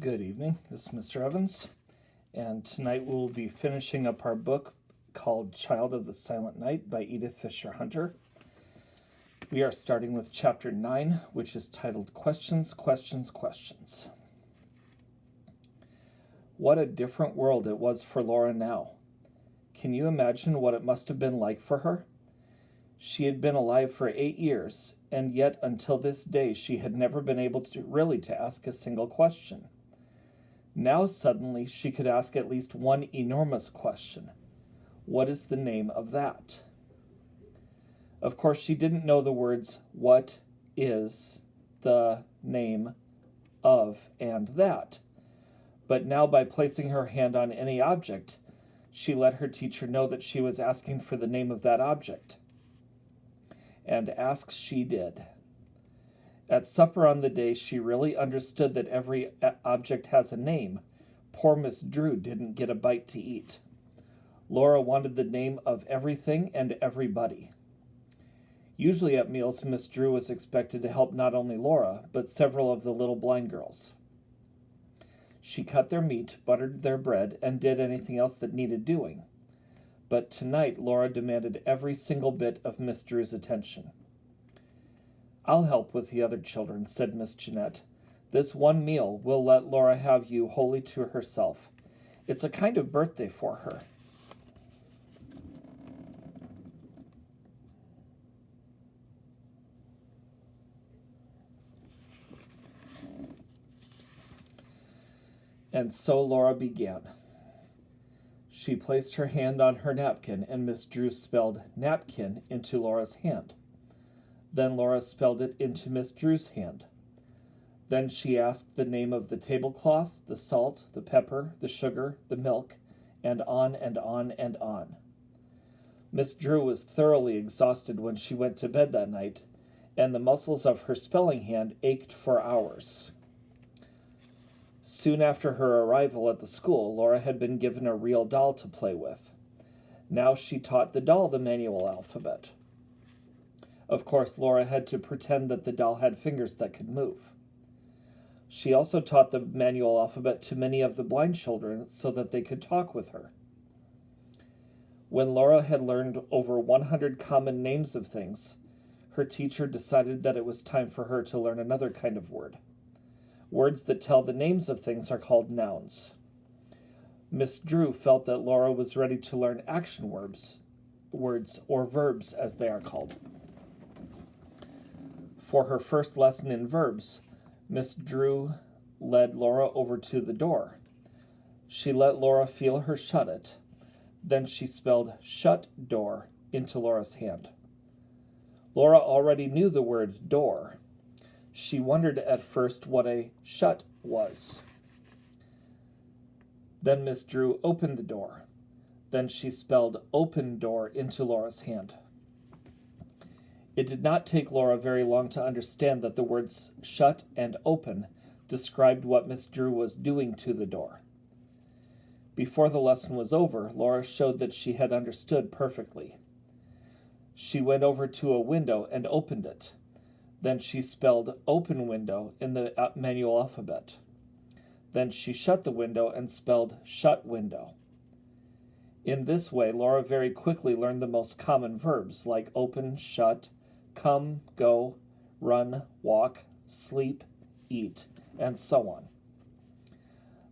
Good evening, this is Mr. Evans, and tonight we'll be finishing up our book called Child of the Silent Night by Edith Fisher Hunter. We are starting with chapter 9, which is titled Questions, Questions, Questions. What a different world it was for Laura now. Can you imagine what it must have been like for her? She had been alive for 8 years, and yet until this day she had never been able to ask a single question. Now suddenly she could ask at least one enormous question. What is the name of that? Of course, she didn't know the words what is the name of and that. But now by placing her hand on any object, she let her teacher know that she was asking for the name of that object. And ask she did. At supper on the day she really understood that every object has a name. Poor Miss Drew didn't get a bite to eat. Laura wanted the name of everything and everybody. Usually at meals, Miss Drew was expected to help not only Laura, but several of the little blind girls. She cut their meat, buttered their bread, and did anything else that needed doing. But tonight Laura demanded every single bit of Miss Drew's attention. "I'll help with the other children," said Miss Jeanette. "This one meal will let Laura have you wholly to herself. It's a kind of birthday for her." And so Laura began. She placed her hand on her napkin, and Miss Drew spelled napkin into Laura's hand. Then Laura spelled it into Miss Drew's hand. Then she asked the name of the tablecloth, the salt, the pepper, the sugar, the milk, and on and on and on. Miss Drew was thoroughly exhausted when she went to bed that night, and the muscles of her spelling hand ached for hours. Soon after her arrival at the school, Laura had been given a real doll to play with. Now she taught the doll the manual alphabet. Of course, Laura had to pretend that the doll had fingers that could move. She also taught the manual alphabet to many of the blind children so that they could talk with her. When Laura had learned over 100 common names of things, her teacher decided that it was time for her to learn another kind of word. Words that tell the names of things are called nouns. Miss Drew felt that Laura was ready to learn action words, or verbs as they are called. For her first lesson in verbs, Miss Drew led Laura over to the door. She let Laura feel her shut it. Then she spelled shut door into Laura's hand. Laura already knew the word door. She wondered at first what a shut was. Then Miss Drew opened the door. Then she spelled open door into Laura's hand. It did not take Laura very long to understand that the words shut and open described what Miss Drew was doing to the door. Before the lesson was over, Laura showed that she had understood perfectly. She went over to a window and opened it. Then she spelled open window in the manual alphabet. Then she shut the window and spelled shut window. In this way, Laura very quickly learned the most common verbs like open, shut, come, go, run, walk, sleep, eat, and so on.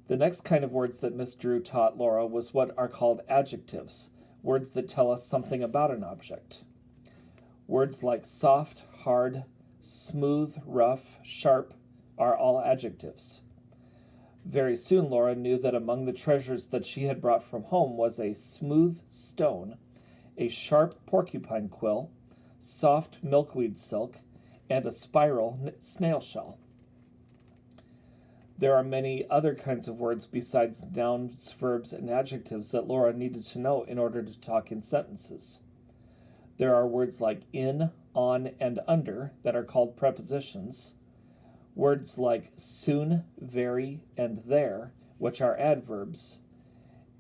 The next kind of words that Miss Drew taught Laura was what are called adjectives, words that tell us something about an object. Words like soft, hard, smooth, rough, sharp are all adjectives. Very soon Laura knew that among the treasures that she had brought from home was a smooth stone, a sharp porcupine quill, soft milkweed silk, and a spiral snail shell. There are many other kinds of words besides nouns, verbs, and adjectives that Laura needed to know in order to talk in sentences. There are words like in, on, and under that are called prepositions. Words like soon, very, and there, which are adverbs.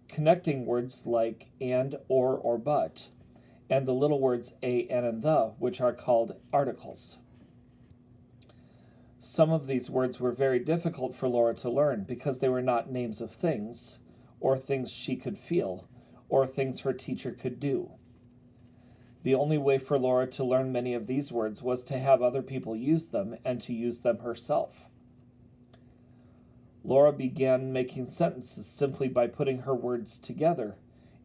Connecting words like and, or but, and the little words a, and the, which are called articles. Some of these words were very difficult for Laura to learn because they were not names of things, or things she could feel, or things her teacher could do. The only way for Laura to learn many of these words was to have other people use them and to use them herself. Laura began making sentences simply by putting her words together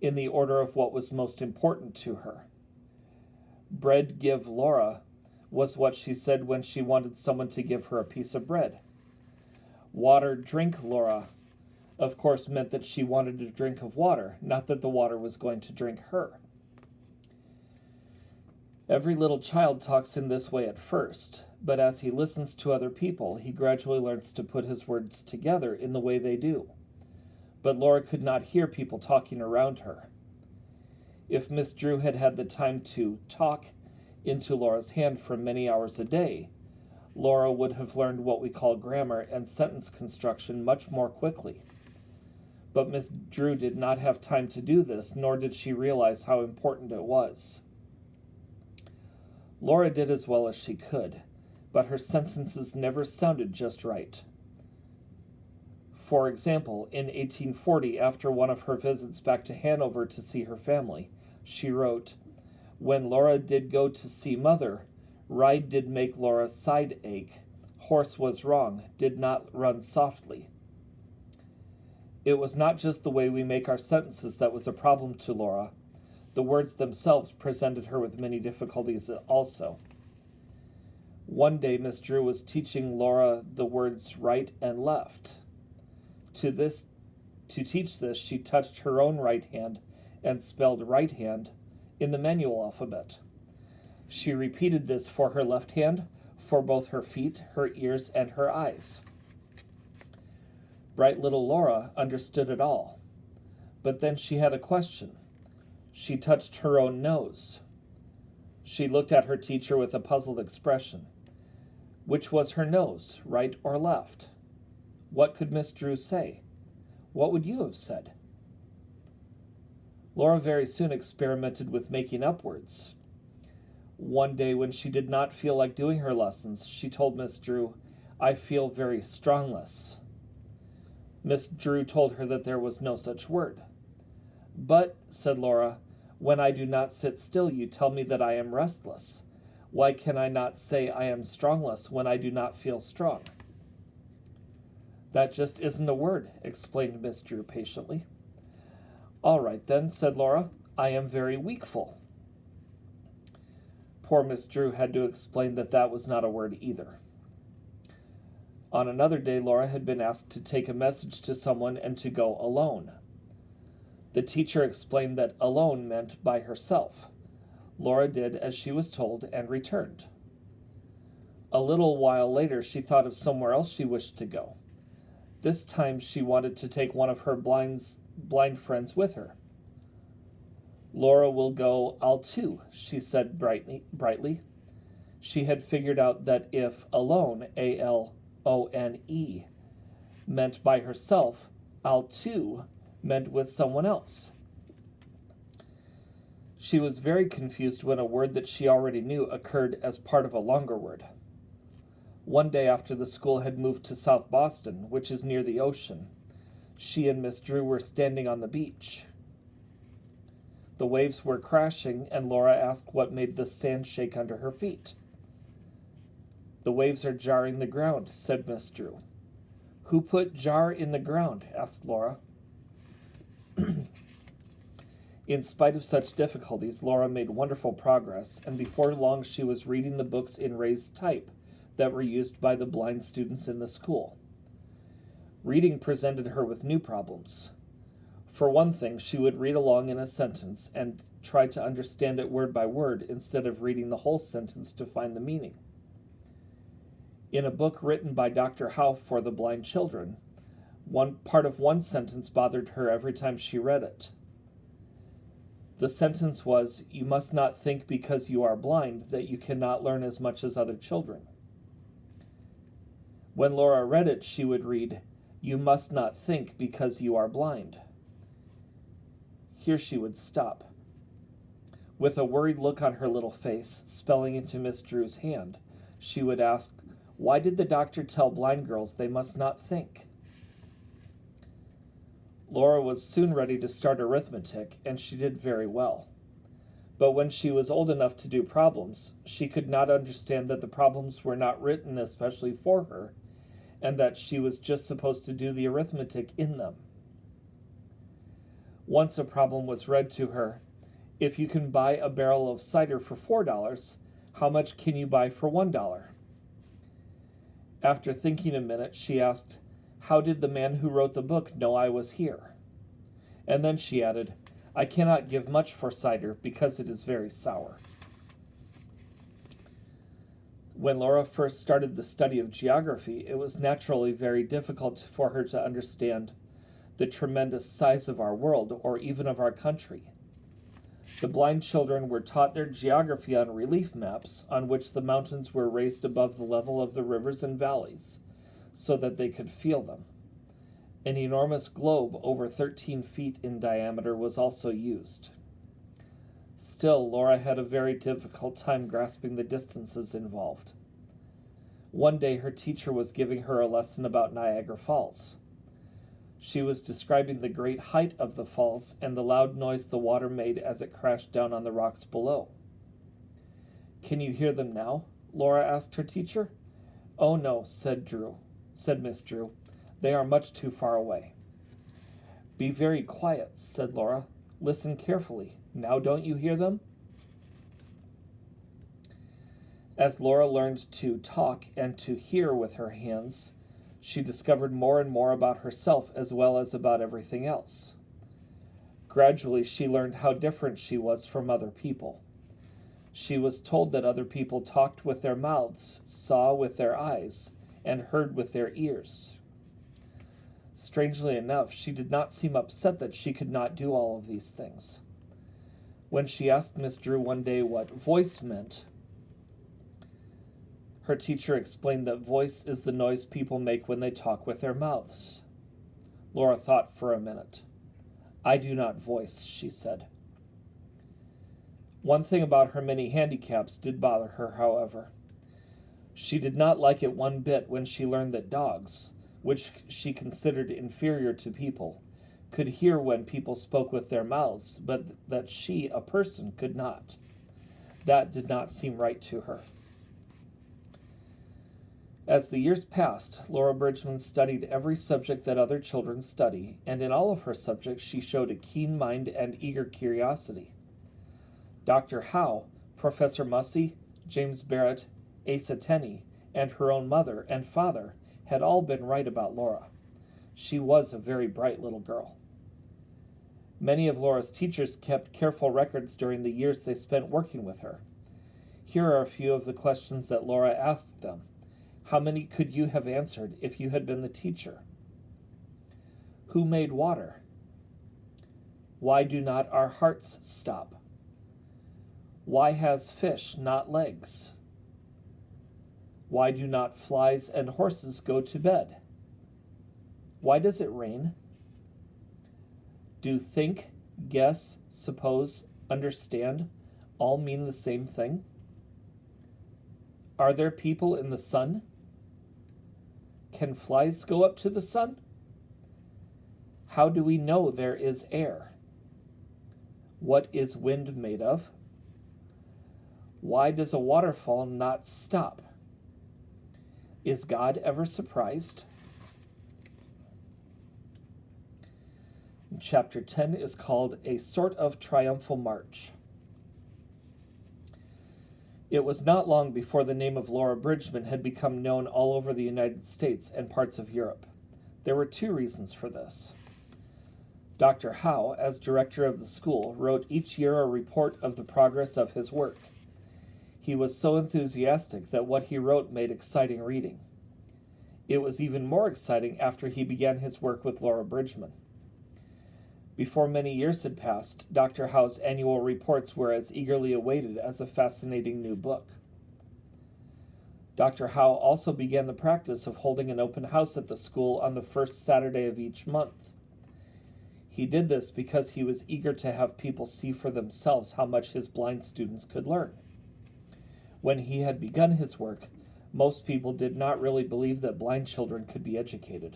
in the order of what was most important to her. Bread give Laura was what she said when she wanted someone to give her a piece of bread. Water drink Laura, of course, meant that she wanted a drink of water, not that the water was going to drink her. Every little child talks in this way at first, but as he listens to other people, he gradually learns to put his words together in the way they do. But Laura could not hear people talking around her. If Miss Drew had had the time to talk into Laura's hand for many hours a day, Laura would have learned what we call grammar and sentence construction much more quickly. But Miss Drew did not have time to do this, nor did she realize how important it was. Laura did as well as she could, but her sentences never sounded just right. For example, in 1840, after one of her visits back to Hanover to see her family, she wrote, "When Laura did go to see mother, ride did make Laura's side ache. Horse was wrong, did not run softly." It was not just the way we make our sentences that was a problem to Laura. The words themselves presented her with many difficulties also. One day, Miss Drew was teaching Laura the words right and left. To teach this, she touched her own right hand and spelled right hand in the manual alphabet. She repeated this for her left hand, for both her feet, her ears, and her eyes. Bright little Laura understood it all. But then she had a question. She touched her own nose. She looked at her teacher with a puzzled expression. Which was her nose, right or left? What could Miss Drew say? What would you have said? Laura very soon experimented with making up words. One day when she did not feel like doing her lessons, she told Miss Drew, "I feel very strongless." Miss Drew told her that there was no such word. "But," said Laura, "when I do not sit still, you tell me that I am restless. Why can I not say I am strongless when I do not feel strong?" "That just isn't a word," explained Miss Drew patiently. "All right then," said Laura, "I am very weakful." Poor Miss Drew had to explain that that was not a word either. On another day, Laura had been asked to take a message to someone and to go alone. The teacher explained that alone meant by herself. Laura did as she was told and returned. A little while later, she thought of somewhere else she wished to go. This time she wanted to take one of her blind friends with her. "Laura will go, I'll too," she said brightly. She had figured out that if alone, A-L-O-N-E, meant by herself, I'll too meant with someone else. She was very confused when a word that she already knew occurred as part of a longer word. One day after the school had moved to South Boston, which is near the ocean, she and Miss Drew were standing on the beach. The waves were crashing, and Laura asked what made the sand shake under her feet. "The waves are jarring the ground," said Miss Drew. "Who put jar in the ground?" asked Laura. In spite of such difficulties, Laura made wonderful progress, and before long she was reading the books in raised type that were used by the blind students in the school. Reading presented her with new problems. For one thing, she would read along in a sentence and try to understand it word by word instead of reading the whole sentence to find the meaning. In a book written by Dr. Howe for the blind children, one part of one sentence bothered her every time she read it. The sentence was, "You must not think because you are blind that you cannot learn as much as other children." When Laura read it, she would read, "You must not think because you are blind." Here she would stop. With a worried look on her little face, spelling into Miss Drew's hand, she would ask, Why did the doctor tell blind girls they must not think? Laura was soon ready to start arithmetic, and she did very well. But when she was old enough to do problems, she could not understand that the problems were not written especially for her, and that she was just supposed to do the arithmetic in them. Once a problem was read to her: if you can buy a barrel of cider for $4, how much can you buy for $1? After thinking a minute, she asked, how did the man who wrote the book know I was here? And then she added, I cannot give much for cider because it is very sour. When Laura first started the study of geography, it was naturally very difficult for her to understand the tremendous size of our world, or even of our country. The blind children were taught their geography on relief maps on which the mountains were raised above the level of the rivers and valleys, so that they could feel them. An enormous globe over 13 feet in diameter was also used. Still, Laura had a very difficult time grasping the distances involved. One day her teacher was giving her a lesson about Niagara Falls. She was describing the great height of the falls and the loud noise the water made as it crashed down on the rocks below. Can you hear them now? Laura asked her teacher. Oh no, said Miss Drew. They are much too far away. Be very quiet, said Laura. Listen carefully. Now don't you hear them? As Laura learned to talk and to hear with her hands, she discovered more and more about herself as well as about everything else. Gradually, she learned how different she was from other people. She was told that other people talked with their mouths, saw with their eyes, and heard with their ears. Strangely enough, she did not seem upset that she could not do all of these things. When she asked Miss Drew one day what voice meant, her teacher explained that voice is the noise people make when they talk with their mouths. Laura thought for a minute. I do not voice, she said. One thing about her many handicaps did bother her, however. She did not like it one bit when she learned that dogs, which she considered inferior to people, could hear when people spoke with their mouths, but that she, a person, could not. That did not seem right to her. As the years passed, Laura Bridgman studied every subject that other children study, and in all of her subjects she showed a keen mind and eager curiosity. Dr. Howe, Professor Mussey, James Barrett, Asa Tenney, and her own mother and father had all been right about Laura. She was a very bright little girl. Many of Laura's teachers kept careful records during the years they spent working with her. Here are a few of the questions that Laura asked them. How many could you have answered if you had been the teacher? Who made water? Why do not our hearts stop? Why has fish not legs? Why do not flies and horses go to bed? Why does it rain? Do think, guess, suppose, understand all mean the same thing? Are there people in the sun? Can flies go up to the sun? How do we know there is air? What is wind made of? Why does a waterfall not stop? Is God ever surprised? Chapter 10 is called A Sort of Triumphal March. It was not long before the name of Laura Bridgman had become known all over the United States and parts of Europe. There were two reasons for this. Dr. Howe, as director of the school, wrote each year a report of the progress of his work. He was so enthusiastic that what he wrote made exciting reading. It was even more exciting after he began his work with Laura Bridgman. Before many years had passed, Dr. Howe's annual reports were as eagerly awaited as a fascinating new book. Dr. Howe also began the practice of holding an open house at the school on the first Saturday of each month. He did this because he was eager to have people see for themselves how much his blind students could learn. When he had begun his work, Most people did not really believe that blind children could be educated.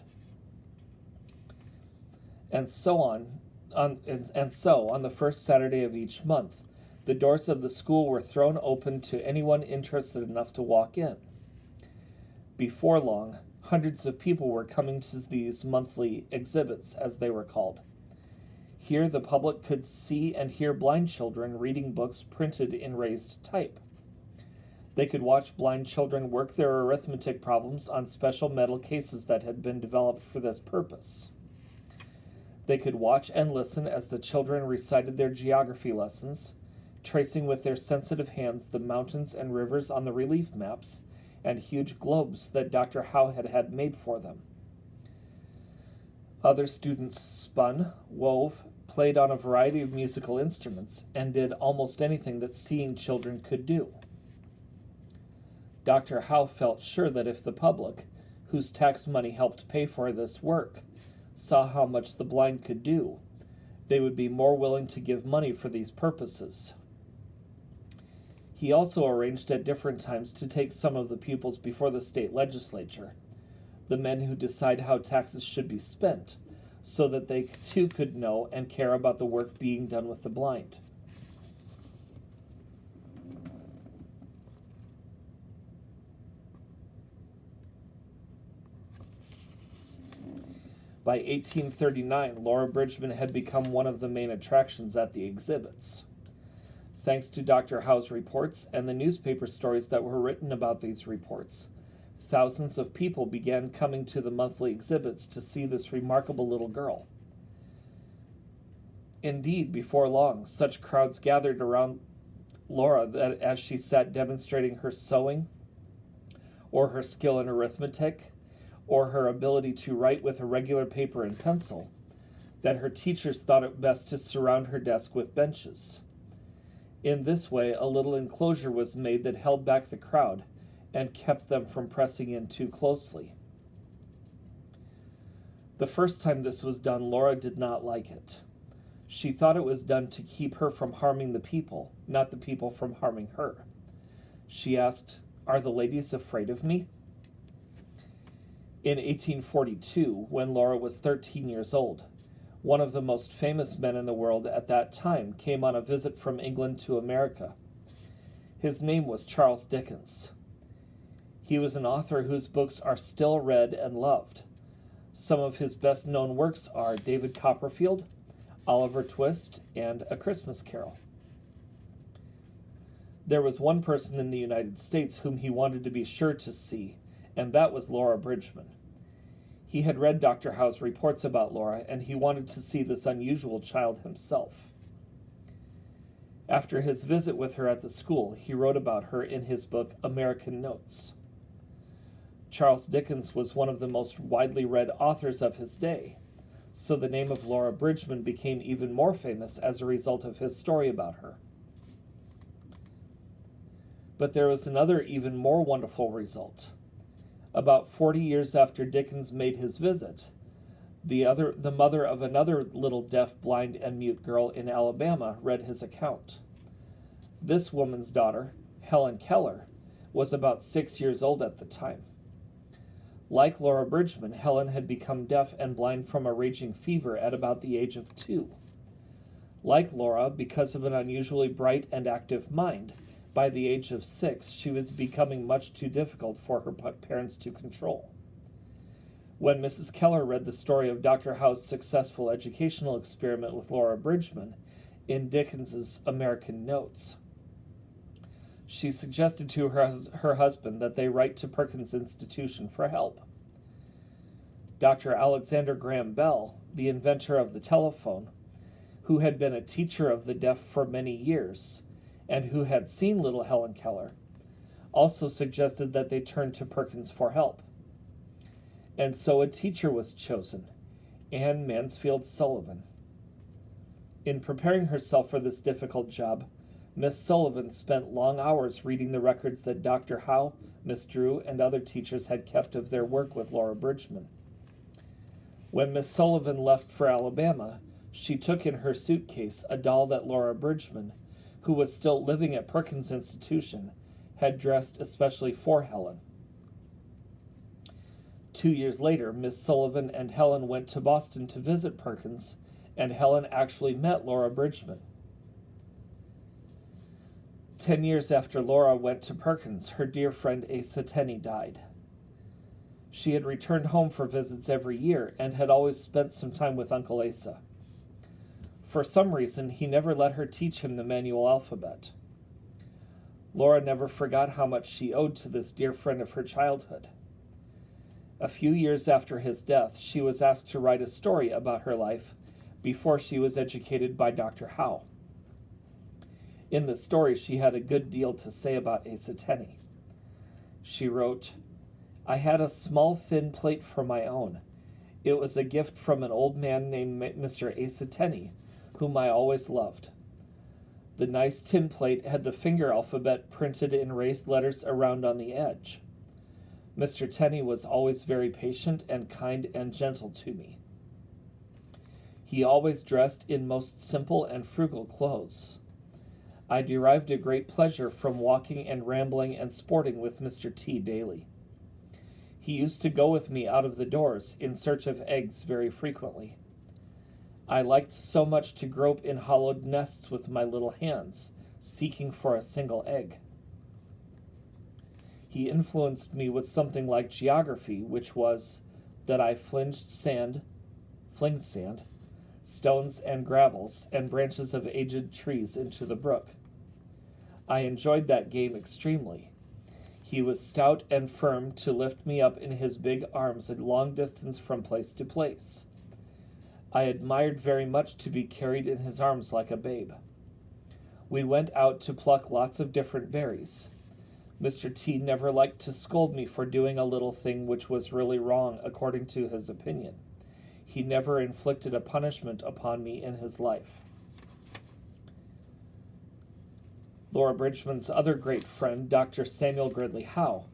And so on the first Saturday of each month, the doors of the school were thrown open to anyone interested enough to walk in. Before long, hundreds of people were coming to these monthly exhibits, as they were called. Here the public could see and hear blind children reading books printed in raised type. They could watch blind children work their arithmetic problems on special metal cases that had been developed for this purpose. They could watch and listen as the children recited their geography lessons, tracing with their sensitive hands the mountains and rivers on the relief maps and huge globes that Dr. Howe had made for them. Other students spun, wove, played on a variety of musical instruments, and did almost anything that seeing children could do. Dr. Howe felt sure that if the public, whose tax money helped pay for this work, saw how much the blind could do, they would be more willing to give money for these purposes. He also arranged at different times to take some of the pupils before the state legislature, the men who decide how taxes should be spent, so that they too could know and care about the work being done with the blind. By 1839, Laura Bridgman had become one of the main attractions at the exhibits. Thanks to Dr. Howe's reports and the newspaper stories that were written about these reports, thousands of people began coming to the monthly exhibits to see this remarkable little girl. Indeed, before long, such crowds gathered around Laura that as she sat demonstrating her sewing, or her skill in arithmetic, or her ability to write with a regular paper and pencil, that her teachers thought it best to surround her desk with benches. In this way, a little enclosure was made that held back the crowd and kept them from pressing in too closely. The first time this was done, Laura did not like it. She thought it was done to keep her from harming the people, not the people from harming her. She asked, "Are the ladies afraid of me?" In 1842, when Laura was 13 years old, one of the most famous men in the world at that time came on a visit from England to America. His name was Charles Dickens. He was an author whose books are still read and loved. Some of his best-known works are David Copperfield, Oliver Twist, and A Christmas Carol. There was one person in the United States whom he wanted to be sure to see, and that was Laura Bridgman. He had read Dr. Howe's reports about Laura, and he wanted to see this unusual child himself. After his visit with her at the school, he wrote about her in his book American Notes. Charles Dickens was one of the most widely read authors of his day, so the name of Laura Bridgman became even more famous as a result of his story about her. But there was another even more wonderful result. About 40 years after Dickens made his visit, the mother of another little deaf, blind, and mute girl in Alabama read his account. This woman's daughter, Helen Keller, was about 6 years old at the time. Like Laura Bridgman, Helen had become deaf and blind from a raging fever at about the age of 2. Like Laura, because of an unusually bright and active mind, by the age of 6, she was becoming much too difficult for her parents to control. When Mrs. Keller read the story of Dr. Howe's successful educational experiment with Laura Bridgman in Dickens's American Notes, she suggested to her husband that they write to Perkins Institution for help. Dr. Alexander Graham Bell, the inventor of the telephone, who had been a teacher of the deaf for many years, and who had seen little Helen Keller, also suggested that they turn to Perkins for help. And so a teacher was chosen, Anne Mansfield Sullivan. In preparing herself for this difficult job, Miss Sullivan spent long hours reading the records that Dr. Howe, Miss Drew, and other teachers had kept of their work with Laura Bridgman. When Miss Sullivan left for Alabama, she took in her suitcase a doll that Laura Bridgman, who was still living at Perkins Institution, had dressed especially for Helen. 2 years later, Miss Sullivan and Helen went to Boston to visit Perkins, and Helen actually met Laura Bridgman. 10 years after Laura went to Perkins, her dear friend Asa Tenney died. She had returned home for visits every year and had always spent some time with Uncle Asa. For some reason, he never let her teach him the manual alphabet. Laura never forgot how much she owed to this dear friend of her childhood. A few years after his death, she was asked to write a story about her life before she was educated by Dr. Howe. In the story, she had a good deal to say about Asa Tenney. She wrote, "I had a small thin plate for my own. It was a gift from an old man named Mr. Asa Tenney, whom I always loved. The nice tin plate had the finger alphabet printed in raised letters around on the edge. Mr. Tenney was always very patient and kind and gentle to me. He always dressed in most simple and frugal clothes. I derived a great pleasure from walking and rambling and sporting with Mr. T daily. He used to go with me out of the doors in search of eggs very frequently. I liked so much to grope in hollowed nests with my little hands, seeking for a single egg. He influenced me with something like geography, which was that I flinged sand, stones and gravels, and branches of aged trees into the brook. I enjoyed that game extremely. He was stout and firm to lift me up in his big arms a long distance from place to place. I admired very much to be carried in his arms like a babe. We went out to pluck lots of different berries. Mr. T never liked to scold me for doing a little thing which was really wrong according to his opinion. He never inflicted a punishment upon me in his life." Laura Bridgman's other great friend, Dr. Samuel Gridley Howe,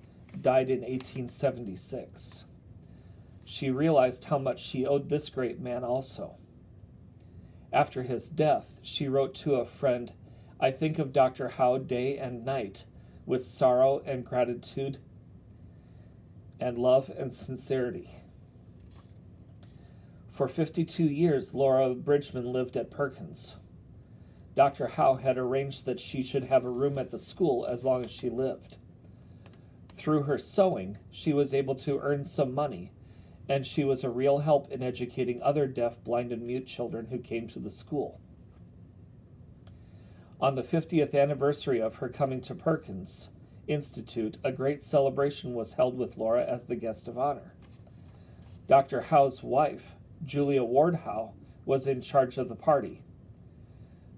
died in 1876. She realized how much she owed this great man also. After his death, she wrote to a friend, "I think of Dr. Howe day and night, with sorrow and gratitude and love and sincerity." For 52 years, Laura Bridgman lived at Perkins. Dr. Howe had arranged that she should have a room at the school as long as she lived. Through her sewing, she was able to earn some money, and she was a real help in educating other deaf, blind, and mute children who came to the school. On the 50th anniversary of her coming to Perkins Institute, a great celebration was held with Laura as the guest of honor. Dr. Howe's wife, Julia Ward Howe, was in charge of the party.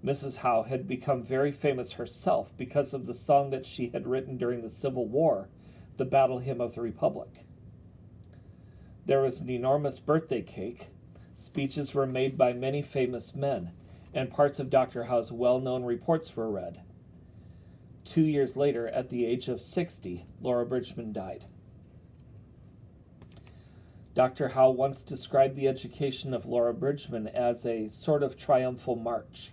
Mrs. Howe had become very famous herself because of the song that she had written during the Civil War, the Battle Hymn of the Republic. There was an enormous birthday cake, speeches were made by many famous men, and parts of Dr. Howe's well-known reports were read. 2 years later, at the age of 60, Laura Bridgman died. Dr. Howe once described the education of Laura Bridgman as a sort of triumphal march.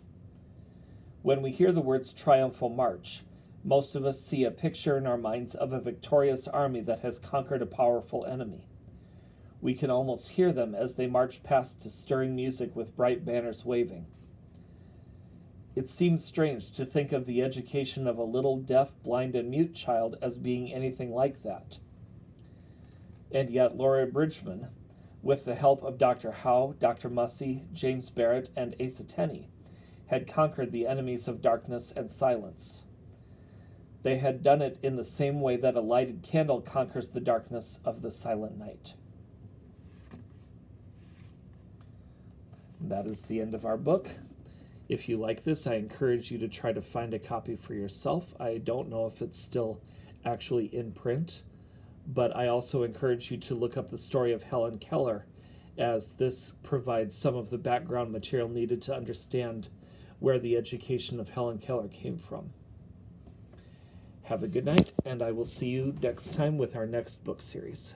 When we hear the words triumphal march, most of us see a picture in our minds of a victorious army that has conquered a powerful enemy. We can almost hear them as they march past to stirring music with bright banners waving. It seems strange to think of the education of a little deaf, blind, and mute child as being anything like that. And yet Laura Bridgman, with the help of Dr. Howe, Dr. Mussey, James Barrett, and Asa Tenney, had conquered the enemies of darkness and silence. They had done it in the same way that a lighted candle conquers the darkness of the silent night. That is the end of our book. If you like this, I encourage you to try to find a copy for yourself. I don't know if it's still actually in print, but I also encourage you to look up the story of Helen Keller, as this provides some of the background material needed to understand where the education of Helen Keller came from. Have a good night, and I will see you next time with our next book series.